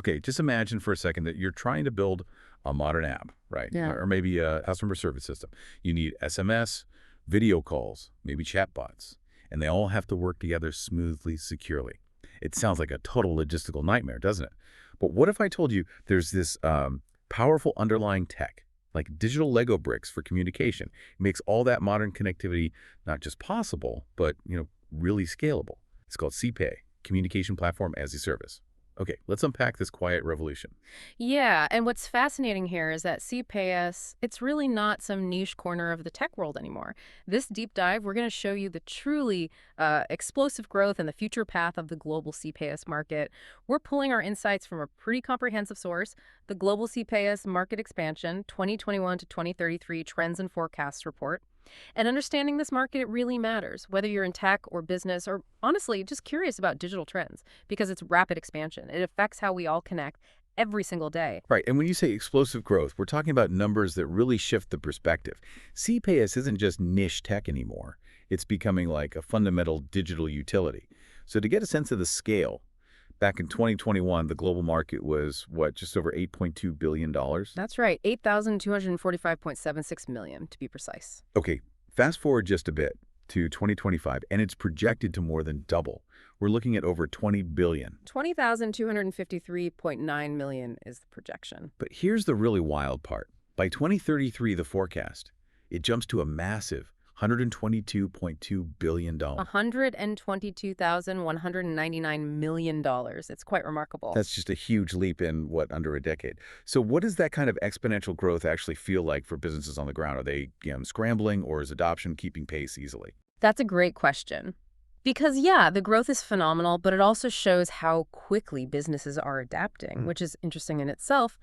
Okay, just imagine for a second that you're trying to build a modern app, right? Yeah. Or maybe a customer service system. You need SMS, video calls, maybe chatbots, and they all have to work together smoothly, securely. It sounds like a total logistical nightmare, doesn't it? But what if I told you there's this powerful underlying tech, like digital Lego bricks for communication? It makes all that modern connectivity not just possible, but, really scalable. It's called CPaaS, Communication Platform as a Service. Okay, let's unpack this quiet revolution. Yeah, and what's fascinating here is that CPaaS, it's really not some niche corner of the tech world anymore. This deep dive, we're going to show you the truly explosive growth and the future path of the global CPaaS market. We're pulling our insights from a pretty comprehensive source, the Global CPaaS Market Expansion 2021 to 2033 Trends and Forecasts Report. And understanding this market, it really matters, whether you're in tech or business or honestly just curious about digital trends, because it's rapid expansion. It affects how we all connect every single day. Right, and when you say explosive growth, we're talking about numbers that really shift the perspective. CPaaS isn't just niche tech anymore. It's becoming like a fundamental digital utility. So to get a sense of the scale, back in 2021, the global market was, just over $8.2 billion? That's right, 8,245.76 million to be precise. Okay, fast forward just a bit to 2025, and it's projected to more than double. We're looking at over 20 billion. 20,253.9 million is the projection. But here's the really wild part. By 2033, the forecast, it jumps to a massive $122.2 billion. $122,199 million. It's quite remarkable. That's just a huge leap in, under a decade. So what does that kind of exponential growth actually feel like for businesses on the ground? Are they scrambling, or is adoption keeping pace easily? That's a great question. Because, yeah, the growth is phenomenal, but it also shows how quickly businesses are adapting, which is interesting in itself.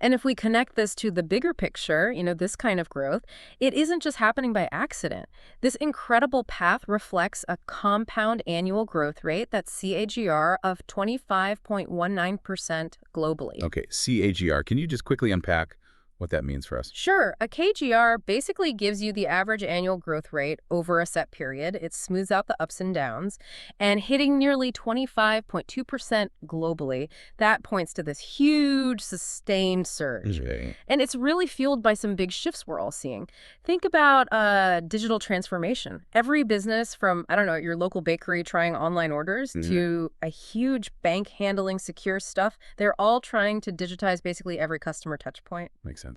And if we connect this to the bigger picture, this kind of growth, it isn't just happening by accident. This incredible path reflects a compound annual growth rate, that's CAGR, of 25.19% globally. Okay, CAGR. Can you just quickly unpack what that means for us? Sure. A KGR basically gives you the average annual growth rate over a set period. It smooths out the ups and downs. And hitting nearly 25.2% globally, that points to this huge sustained surge. Okay. And it's really fueled by some big shifts we're all seeing. Think about digital transformation. Every business from, your local bakery trying online orders to a huge bank handling secure stuff, they're all trying to digitize basically every customer touch point. Makes sense.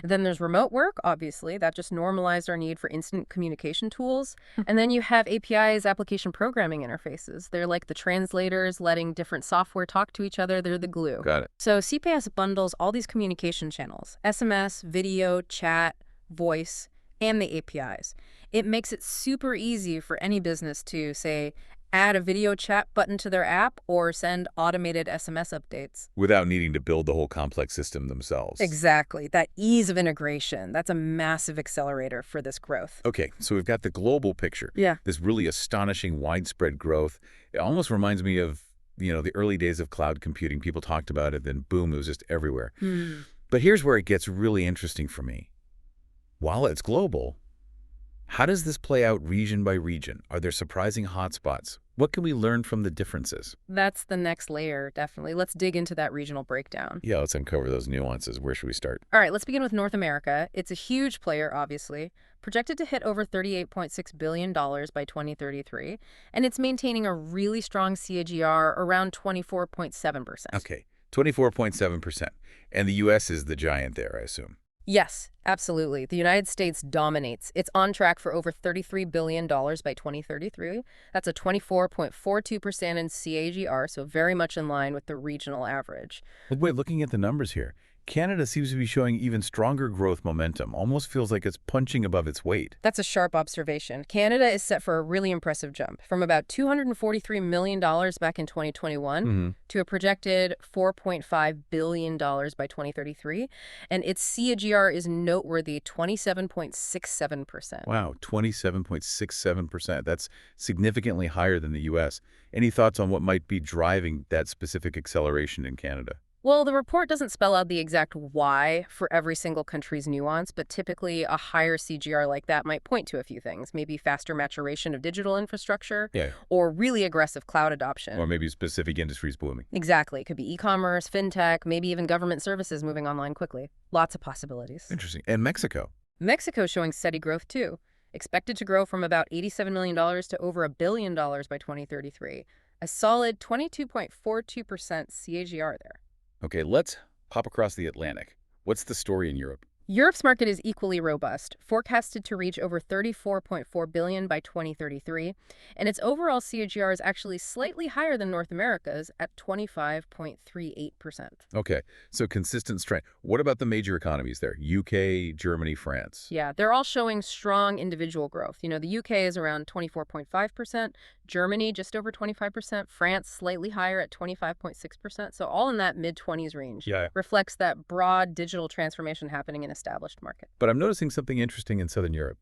Then there's remote work, obviously. That just normalized our need for instant communication tools. And then you have APIs, application programming interfaces. They're like the translators letting different software talk to each other. They're the glue. Got it. So CPaaS bundles all these communication channels: SMS, video, chat, voice, and the APIs. It makes it super easy for any business to, say, add a video chat button to their app or send automated SMS updates. Without needing to build the whole complex system themselves. Exactly. That ease of integration, that's a massive accelerator for this growth. Okay, so we've got the global picture. Yeah. This really astonishing widespread growth. It almost reminds me of, the early days of cloud computing. People talked about it, then boom, it was just everywhere. But here's where it gets really interesting for me. While it's global, how does this play out region by region? Are there surprising hotspots? What can we learn from the differences? That's the next layer, definitely. Let's dig into that regional breakdown. Yeah, let's uncover those nuances. Where should we start? All right, let's begin with North America. It's a huge player, obviously, projected to hit over $38.6 billion by 2033, and it's maintaining a really strong CAGR around 24.7%. Okay, 24.7%. And the U.S. is the giant there, I assume. Yes, absolutely. The United States dominates. It's on track for over $33 billion by 2033. That's a 24.42% in CAGR, so very much in line with the regional average. But wait, looking at the numbers here, Canada seems to be showing even stronger growth momentum. Almost feels like it's punching above its weight. That's a sharp observation. Canada is set for a really impressive jump from about $243 million back in 2021 to a projected $4.5 billion by 2033. And its CAGR is noteworthy 27.67%. Wow, 27.67%. That's significantly higher than the U.S. Any thoughts on what might be driving that specific acceleration in Canada? Well, the report doesn't spell out the exact why for every single country's nuance, but typically a higher CGR like that might point to a few things, maybe faster maturation of digital infrastructure Yeah. or really aggressive cloud adoption. Or maybe specific industries booming. Exactly. It could be e-commerce, fintech, maybe even government services moving online quickly. Lots of possibilities. Interesting. And Mexico? Mexico's showing steady growth too, expected to grow from about $87 million to over $1 billion by 2033. A solid 22.42% CAGR there. Okay, let's hop across the Atlantic. What's the story in Europe? Europe's market is equally robust, forecasted to reach over $34.4 billion by 2033, and its overall CAGR is actually slightly higher than North America's at 25.38%. Okay, so consistent strength. What about the major economies there? UK, Germany, France? Yeah, they're all showing strong individual growth. The UK is around 24.5%, Germany just over 25%, France slightly higher at 25.6%, so all in that mid-20s range. Yeah. Reflects that broad digital transformation happening in established market. But I'm noticing something interesting in Southern Europe.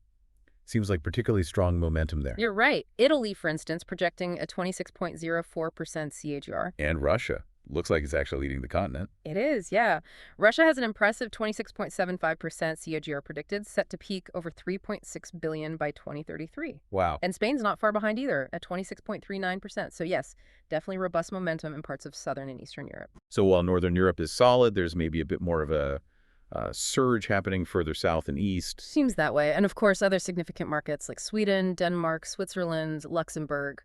Seems like particularly strong momentum there. You're right. Italy, for instance, projecting a 26.04% CAGR. And Russia. Looks like it's actually leading the continent. It is, yeah. Russia has an impressive 26.75% CAGR predicted, set to peak over $3.6 billion by 2033. Wow. And Spain's not far behind either, at 26.39%. So yes, definitely robust momentum in parts of Southern and Eastern Europe. So while Northern Europe is solid, there's maybe a bit more of a surge happening further south and east. Seems that way. And of course, other significant markets like Sweden, Denmark, Switzerland, Luxembourg,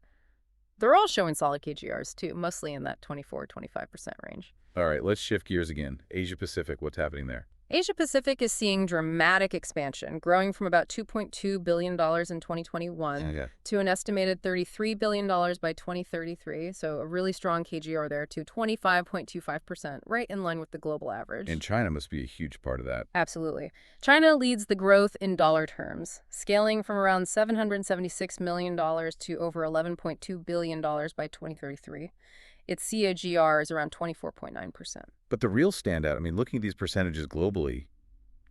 they're all showing solid KGRs too, mostly in that 24-25% range. All right, let's shift gears again. Asia Pacific, what's happening there? Asia Pacific is seeing dramatic expansion, growing from about $2.2 billion in 2021 to an estimated $33 billion by 2033. So a really strong KGR there to 25.25%, right in line with the global average. And China must be a huge part of that. Absolutely. China leads the growth in dollar terms, scaling from around $776 million to over $11.2 billion by 2033. Its CAGR is around 24.9%. But the real standout, I mean, looking at these percentages globally,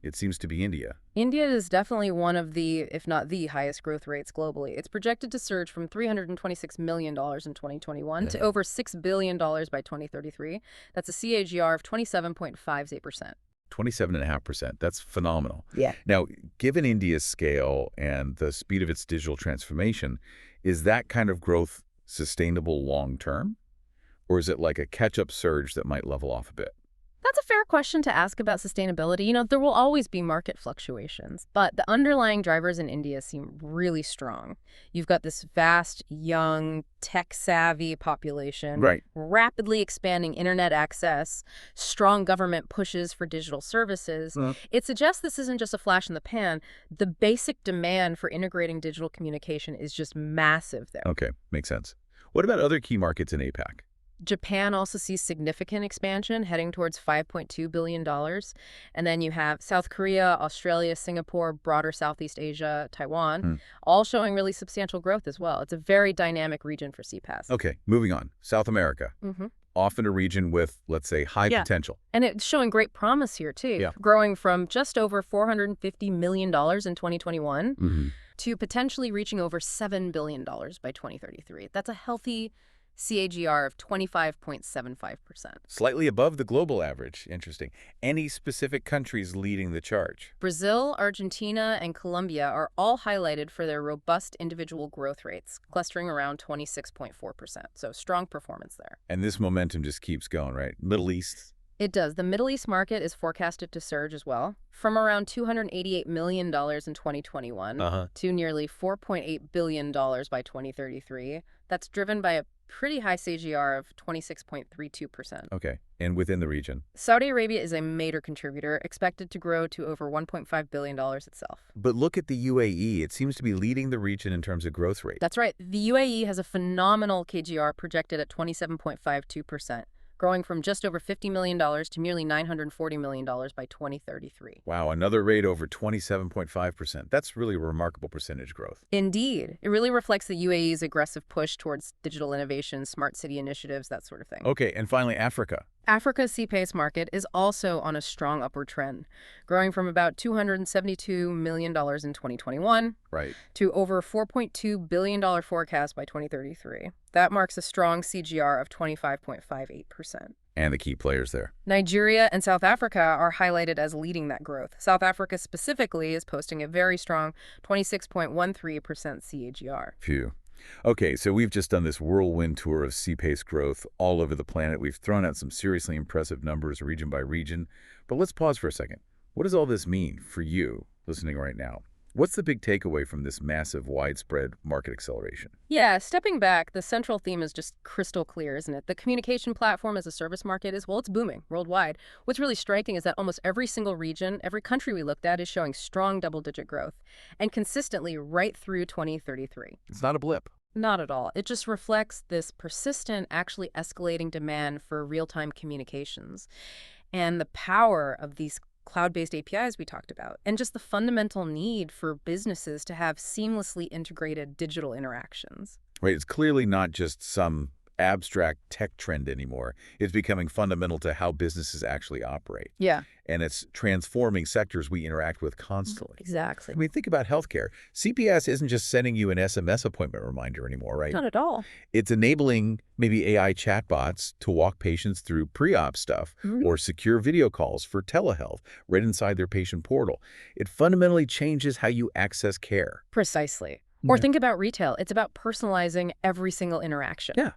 it seems to be India. India is definitely one of the, if not the highest growth rates globally. It's projected to surge from $326 million in 2021 to over $6 billion by 2033. That's a CAGR of 27.58%. 27.5%. That's phenomenal. Yeah. Now, given India's scale and the speed of its digital transformation, is that kind of growth sustainable long term? Or is it like a catch-up surge that might level off a bit? That's a fair question to ask about sustainability. There will always be market fluctuations, but the underlying drivers in India seem really strong. You've got this vast, young, tech-savvy population, Right. Rapidly expanding internet access, strong government pushes for digital services. It suggests this isn't just a flash in the pan. The basic demand for integrating digital communication is just massive there. Okay, makes sense. What about other key markets in APAC? Japan also sees significant expansion, heading towards $5.2 billion. And then you have South Korea, Australia, Singapore, broader Southeast Asia, Taiwan, all showing really substantial growth as well. It's a very dynamic region for CPaaS. Okay, moving on. South America. Often a region with, let's say, high potential. And it's showing great promise here, too, growing from just over $450 million in 2021 to potentially reaching over $7 billion by 2033. That's a healthy CAGR of 25.75%. Slightly above the global average. Interesting. Any specific countries leading the charge? Brazil, Argentina, and Colombia are all highlighted for their robust individual growth rates, clustering around 26.4%. So strong performance there. And this momentum just keeps going, right? Middle East? It does. The Middle East market is forecasted to surge as well, from around $288 million in 2021 to nearly $4.8 billion by 2033. That's driven by a pretty high CAGR of 26.32%. Okay. And within the region? Saudi Arabia is a major contributor, expected to grow to over $1.5 billion itself. But look at the UAE. It seems to be leading the region in terms of growth rate. That's right. The UAE has a phenomenal KGR projected at 27.52%. growing from just over $50 million to nearly $940 million by 2033. Wow, another rate over 27.5%. That's really a remarkable percentage growth. Indeed. It really reflects the UAE's aggressive push towards digital innovation, smart city initiatives, that sort of thing. Okay, and finally, Africa. Africa's CPaaS market is also on a strong upward trend, growing from about $272 million in 2021 to over $4.2 billion forecast by 2033. That marks a strong CGR of 25.58%. And the key players there. Nigeria and South Africa are highlighted as leading that growth. South Africa specifically is posting a very strong 26.13% CAGR. Phew. Okay, so we've just done this whirlwind tour of CPaaS growth all over the planet. We've thrown out some seriously impressive numbers region by region. But let's pause for a second. What does all this mean for you listening right now? What's the big takeaway from this massive, widespread market acceleration? Yeah, stepping back, the central theme is just crystal clear, isn't it? The communication platform as a service market is, well, it's booming worldwide. What's really striking is that almost every single region, every country we looked at is showing strong double-digit growth, and consistently right through 2033. It's not a blip. Not at all. It just reflects this persistent, actually escalating demand for real-time communications and the power of these cloud-based APIs we talked about, and just the fundamental need for businesses to have seamlessly integrated digital interactions. Right, it's clearly not just some abstract tech trend anymore. It's becoming fundamental to how businesses actually operate. Yeah, And it's transforming sectors we interact with constantly. exactly. I mean, think about healthcare. CPaaS isn't just sending you an SMS appointment reminder anymore, right? Not at all. It's enabling maybe AI chatbots to walk patients through pre-op stuff or secure video calls for telehealth right inside their patient portal. It fundamentally changes how you access care. Precisely. Or Yeah. think about retail. It's about personalizing every single interaction. Yeah.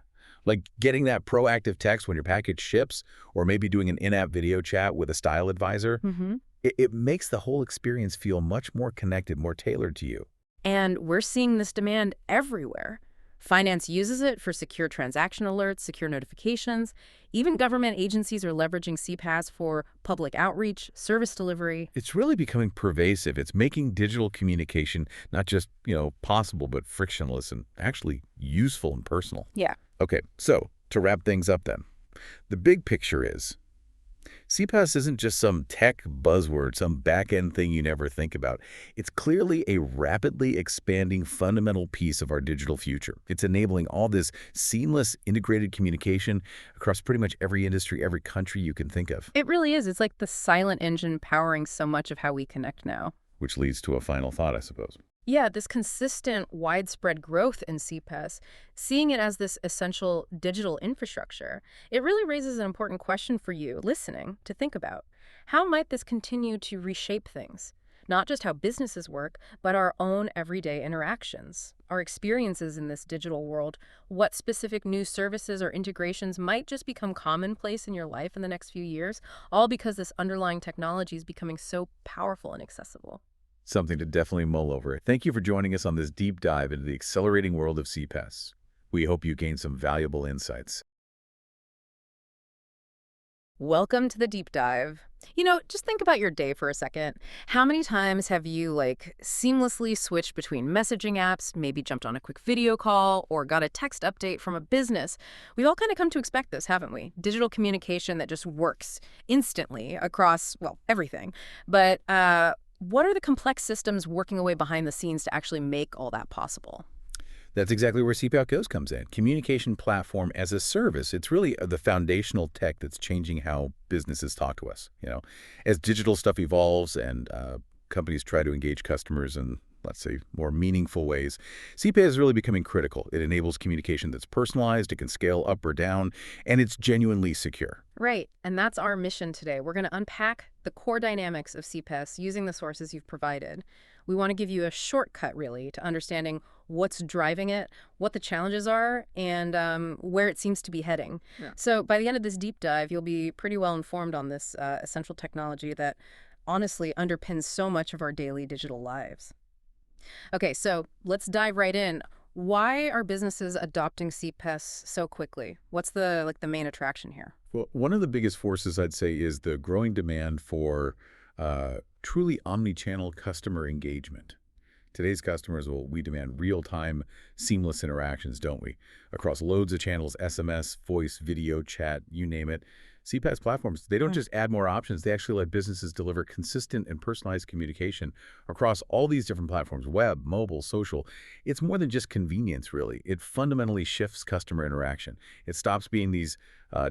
Like getting that proactive text when your package ships, or maybe doing an in-app video chat with a style advisor. Mm-hmm. It makes the whole experience feel much more connected, more tailored to you. And we're seeing this demand everywhere. Finance uses it for secure transaction alerts, secure notifications. Even government agencies are leveraging CPaaS for public outreach, service delivery. It's really becoming pervasive. It's making digital communication not just, possible, but frictionless and actually useful and personal. Yeah. Okay, so to wrap things up then, the big picture is CPaaS isn't just some tech buzzword, some back-end thing you never think about. It's clearly a rapidly expanding fundamental piece of our digital future. It's enabling all this seamless, integrated communication across pretty much every industry, every country you can think of. It really is. It's like the silent engine powering so much of how we connect now. Which leads to a final thought, I suppose. Yeah, this consistent, widespread growth in CPaaS, seeing it as this essential digital infrastructure, it really raises an important question for you, listening, to think about. How might this continue to reshape things? Not just how businesses work, but our own everyday interactions, our experiences in this digital world, what specific new services or integrations might just become commonplace in your life in the next few years, all because this underlying technology is becoming so powerful and accessible. Something to definitely mull over. Thank you for joining us on this deep dive into the accelerating world of CPaaS. We hope you gained some valuable insights. Welcome to the deep dive. Just think about your day for a second. How many times have you, seamlessly switched between messaging apps, maybe jumped on a quick video call, or got a text update from a business? We've all kind of come to expect this, haven't we? Digital communication that just works instantly across, everything. But what are the complex systems working away behind the scenes to actually make all that possible? That's exactly where CPaaS comes in. Communication platform as a service. It's really the foundational tech that's changing how businesses talk to us. As digital stuff evolves and companies try to engage customers in, let's say, more meaningful ways, CPaaS is really becoming critical. It enables communication that's personalized, it can scale up or down, and it's genuinely secure. Right, and that's our mission today. We're going to unpack the core dynamics of CPaaS using the sources you've provided. We want to give you a shortcut, really, to understanding what's driving it, what the challenges are, and where it seems to be heading. Yeah. So by the end of this deep dive, you'll be pretty well informed on this essential technology that honestly underpins so much of our daily digital lives. Okay, so let's dive right in. Why are businesses adopting CPaaS so quickly? What's the main attraction here? Well, one of the biggest forces, I'd say, is the growing demand for truly omnichannel customer engagement. Today's customers, we demand real-time, seamless interactions, don't we? Across loads of channels, SMS, voice, video, chat, you name it. CPaaS platforms, they don't just add more options, they actually let businesses deliver consistent and personalized communication across all these different platforms, web, mobile, social. It's more than just convenience, really. It fundamentally shifts customer interaction. It stops being these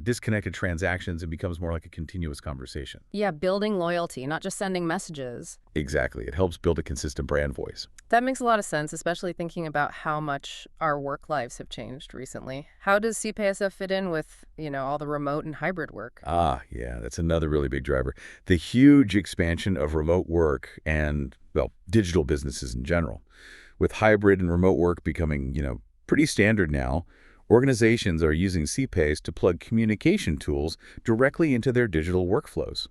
disconnected transactions, and becomes more like a continuous conversation. Yeah, building loyalty, not just sending messages. Exactly. It helps build a consistent brand voice. That makes a lot of sense, especially thinking about how much our work lives have changed recently. How does CPSF fit in with, all the remote and hybrid work? Ah, yeah, that's another really big driver. The huge expansion of remote work and, well, digital businesses in general. With hybrid and remote work becoming, pretty standard now, organizations are using CPaaS to plug communication tools directly into their digital workflows.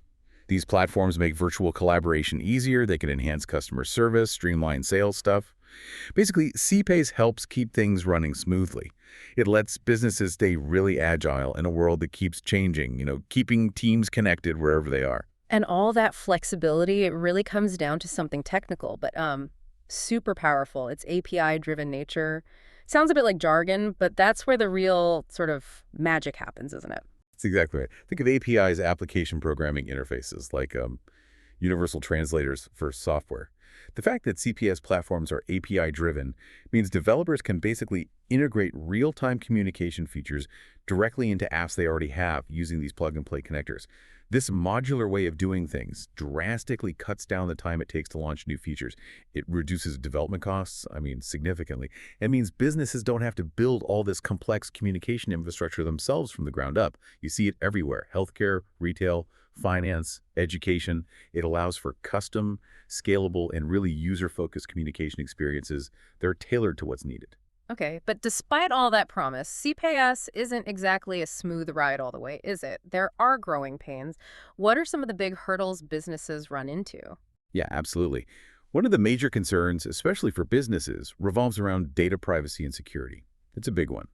These platforms make virtual collaboration easier. They can enhance customer service, streamline sales stuff. Basically, CPaaS helps keep things running smoothly. It lets businesses stay really agile in a world that keeps changing, keeping teams connected wherever they are. And all that flexibility, it really comes down to something technical, but super powerful. It's API-driven nature. Sounds a bit like jargon, but that's where the real sort of magic happens, isn't it? That's exactly right. Think of APIs, application programming interfaces, like universal translators for software. The fact that CPS platforms are API-driven means developers can basically integrate real-time communication features directly into apps they already have using these plug-and-play connectors. This modular way of doing things drastically cuts down the time it takes to launch new features. It reduces development costs, significantly. It means businesses don't have to build all this complex communication infrastructure themselves from the ground up. You see it everywhere: healthcare, retail, finance, education. It allows for custom, scalable, and really user-focused communication experiences. They're tailored to what's needed. Okay, but despite all that promise, CPAS isn't exactly a smooth ride all the way, is it? There are growing pains. What are some of the big hurdles businesses run into? Yeah, absolutely. One of the major concerns, especially for businesses, revolves around data privacy and security. It's a big one.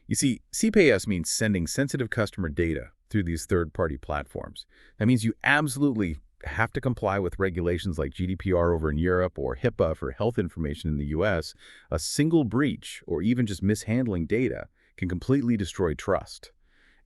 You see, CPaaS means sending sensitive customer data through these third-party platforms. That means you absolutely have to comply with regulations like GDPR over in Europe or HIPAA for health information in the US. A single breach or even just mishandling data can completely destroy trust.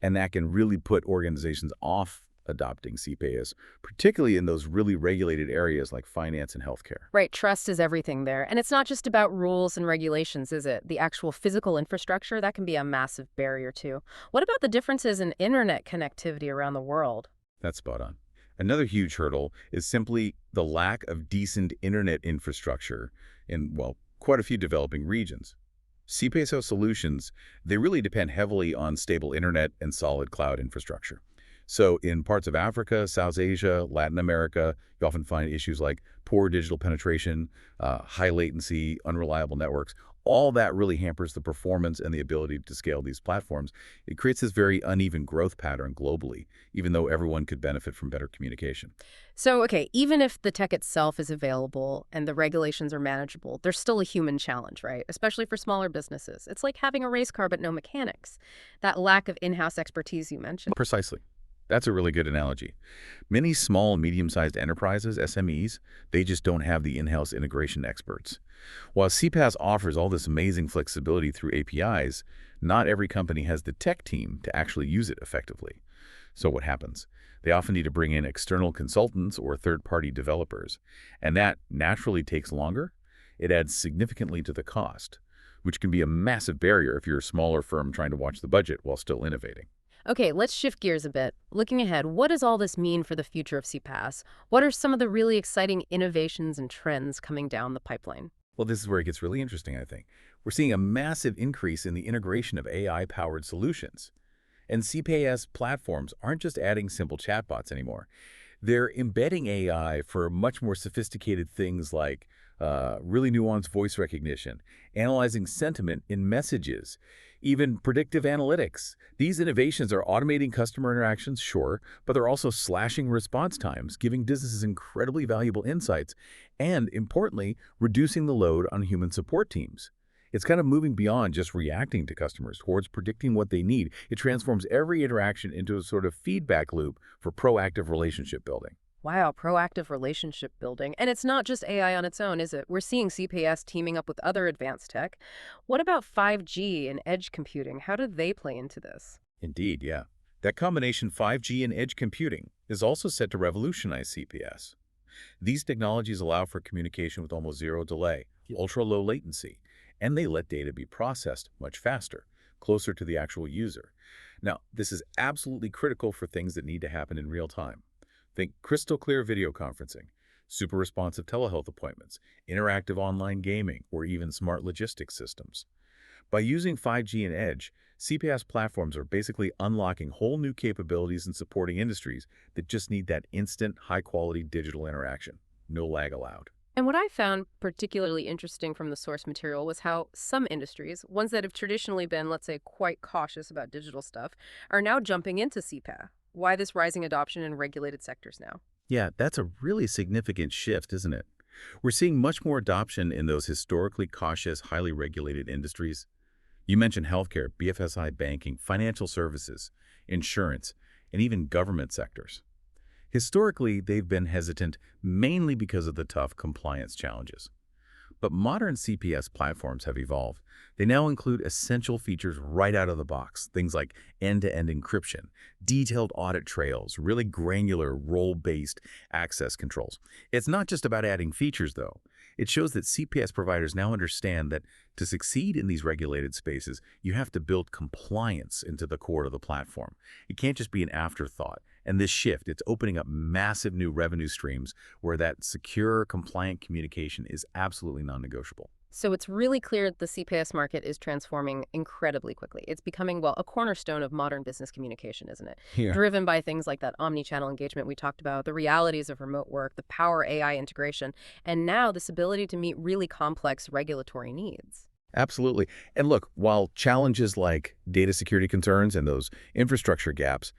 And that can really put organizations off adopting CPaaS, particularly in those really regulated areas like finance and healthcare. Right, trust is everything there. And it's not just about rules and regulations, is it? The actual physical infrastructure, that can be a massive barrier too. What about the differences in internet connectivity around the world? That's spot on. Another huge hurdle is simply the lack of decent internet infrastructure in, well, quite a few developing regions. CPaaS solutions, they really depend heavily on stable internet and solid cloud infrastructure. So in parts of Africa, South Asia, Latin America, you often find issues like poor digital penetration, high latency, unreliable networks. All that really hampers the performance and the ability to scale these platforms. It creates this very uneven growth pattern globally, even though everyone could benefit from better communication. So, okay, even if the tech itself is available and the regulations are manageable, there's still a human challenge, right? Especially for smaller businesses. It's like having a race car but no mechanics. That lack of in-house expertise you mentioned. Precisely. That's a really good analogy. Many small and medium-sized enterprises, SMEs, they just don't have the in-house integration experts. While CPaaS offers all this amazing flexibility through APIs, not every company has the tech team to actually use it effectively. So what happens? They often need to bring in external consultants or third-party developers, and that naturally takes longer. It adds significantly to the cost, which can be a massive barrier if you're a smaller firm trying to watch the budget while still innovating. Okay, let's shift gears a bit. Looking ahead, what does all this mean for the future of CPaaS? What are some of the really exciting innovations and trends coming down the pipeline? Well, this is where it gets really interesting, I think. We're seeing a massive increase in the integration of AI-powered solutions. And CPaaS platforms aren't just adding simple chatbots anymore. They're embedding AI for much more sophisticated things like really nuanced voice recognition, analyzing sentiment in messages, even predictive analytics. These innovations are automating customer interactions, sure, but they're also slashing response times, giving businesses incredibly valuable insights, and, importantly, reducing the load on human support teams. It's kind of moving beyond just reacting to customers towards predicting what they need. It transforms every interaction into a sort of feedback loop for proactive relationship building. Wow, proactive relationship building. And it's not just AI on its own, is it? We're seeing CPaaS teaming up with other advanced tech. What about 5G and edge computing? How do they play into this? Indeed, yeah. That combination 5G and edge computing is also set to revolutionize CPS. These technologies allow for communication with almost zero delay, ultra-low latency, and they let data be processed much faster, closer to the actual user. Now, this is absolutely critical for things that need to happen in real time. Think crystal clear video conferencing, super responsive telehealth appointments, interactive online gaming, or even smart logistics systems. By using 5G and Edge, CPaaS platforms are basically unlocking whole new capabilities and supporting industries that just need that instant, high-quality digital interaction. No lag allowed. And what I found particularly interesting from the source material was how some industries, ones that have traditionally been, let's say, quite cautious about digital stuff, are now jumping into CPaaS. Why this rising adoption in regulated sectors now? Yeah, that's a really significant shift, isn't it? We're seeing much more adoption in those historically cautious, highly regulated industries. You mentioned healthcare, BFSI banking, financial services, insurance, and even government sectors. Historically, they've been hesitant mainly because of the tough compliance challenges. But modern CPS platforms have evolved. They now include essential features right out of the box, things like end-to-end encryption, detailed audit trails, really granular role-based access controls. It's not just about adding features, though. It shows that CPS providers now understand that to succeed in these regulated spaces, you have to build compliance into the core of the platform. It can't just be an afterthought. And this shift, it's opening up massive new revenue streams where that secure, compliant communication is absolutely non-negotiable. So it's really clear that the CPaaS market is transforming incredibly quickly. It's becoming, well, a cornerstone of modern business communication, isn't it? Yeah. Driven by things like that omnichannel engagement we talked about, the realities of remote work, the power AI integration, and now this ability to meet really complex regulatory needs. Absolutely. And look, while challenges like data security concerns and those infrastructure gaps,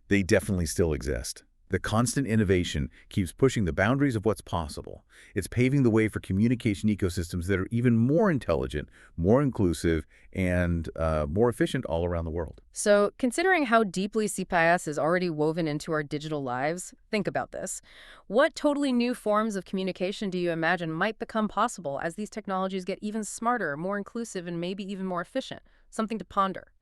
they definitely still exist. The constant innovation keeps pushing the boundaries of what's possible. It's paving the way for communication ecosystems that are even more intelligent, more inclusive, and more efficient all around the world. So, considering how deeply CPaaS is already woven into our digital lives, think about this. What totally new forms of communication do you imagine might become possible as these technologies get even smarter, more inclusive, and maybe even more efficient? Something to ponder.